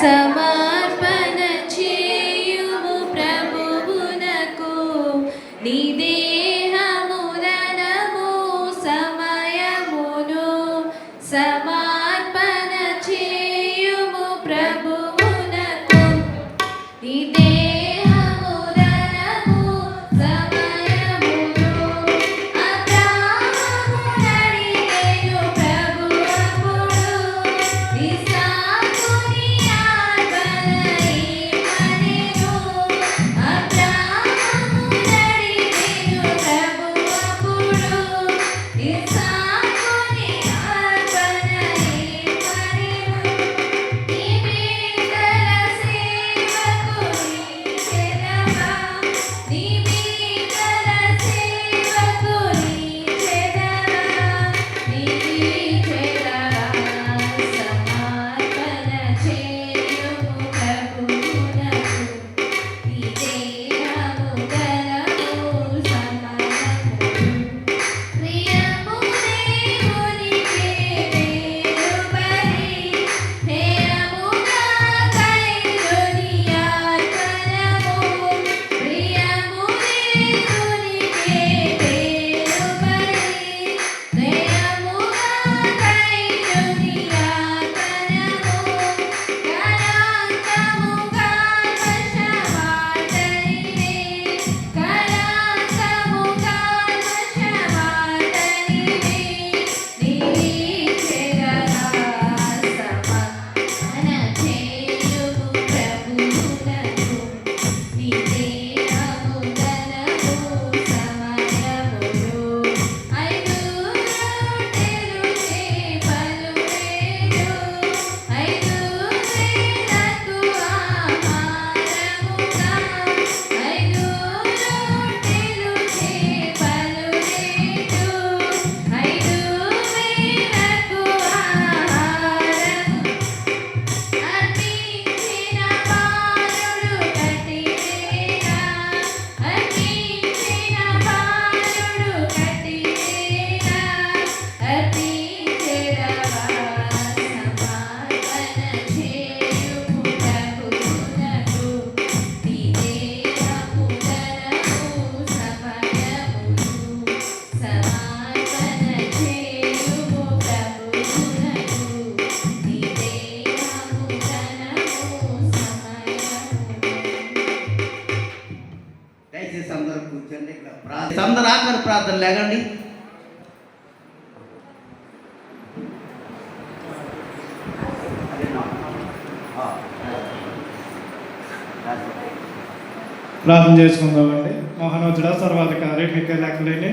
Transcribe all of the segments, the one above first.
సమర్పణ చేయుము ప్రభువునకు నీ దేహమునము సమయమును సమర్పణ చేయుము ప్రభువునకు నీ అందరూ ఆఖరి ప్రార్థన లేకండి. ప్రార్థన చేసుకుందామండి. మోహనోజుడ సర్వాధికారి మీకు లెక్కలేని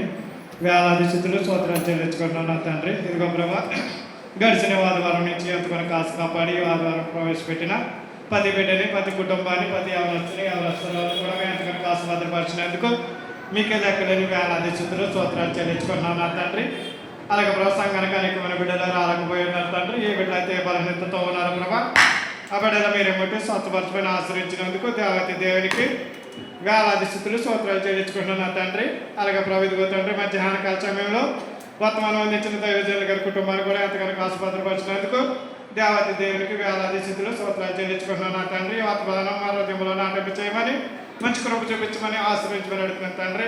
వేలాది స్థితులు స్తోత్రాలు చెల్లించుకుంటున్నాను నా తండ్రి. ఇదిగో ప్రభా, గడిచిన ఆదివారం నుంచి ఎంతకొని కాసు కాపాడి ఆదివారం ప్రవేశపెట్టిన ప్రతి బిడ్డని, ప్రతి కుటుంబాన్ని, ప్రతి అవరస్తులను కూడా ఎంతకొని కాసు భద్రపరిచినందుకు మీకే లెక్కలేని వేలాది స్థితులు స్తోత్రాలు చెల్లించుకుంటున్నాను నా తండ్రి. అలాగే ప్రభా, సంఘానికి అనేకమైన బిడ్డలు రాలేకపోయి ఉన్నారు తండ్రి. ఏ బిడ్డలైతే బలహీనతతో ఉన్నారు ప్రభా, ఆ బిడ్డలు మీరేమిటి స్వస్థపరచుకొని ఆశ్రయించినందుకు దేవతి దేవునికి వేలాది స్థితులు స్తోత్రాలు చెల్లించుకుంటున్నాను నా తండ్రి. అలాగే ప్రభు ఇదిగో తండ్రి, మధ్యాహ్న కాల సమయంలో వర్తమానం అందించిన దైవజనుల గారి కుటుంబాన్ని కూడా ఎంతగానో ఆసుపత్రపరిచినందుకు దేవతి దేవునికి వేలాది స్థితులు స్తోత్రాలు చెల్లించుకుంటున్నాను నా తండ్రి. వర్తమానం మా హృదయంలో నాటింపు చేయమని, మంచి కృప చూపించమని ఆశ్రయించమని అడుగుతున్నాను తండ్రి.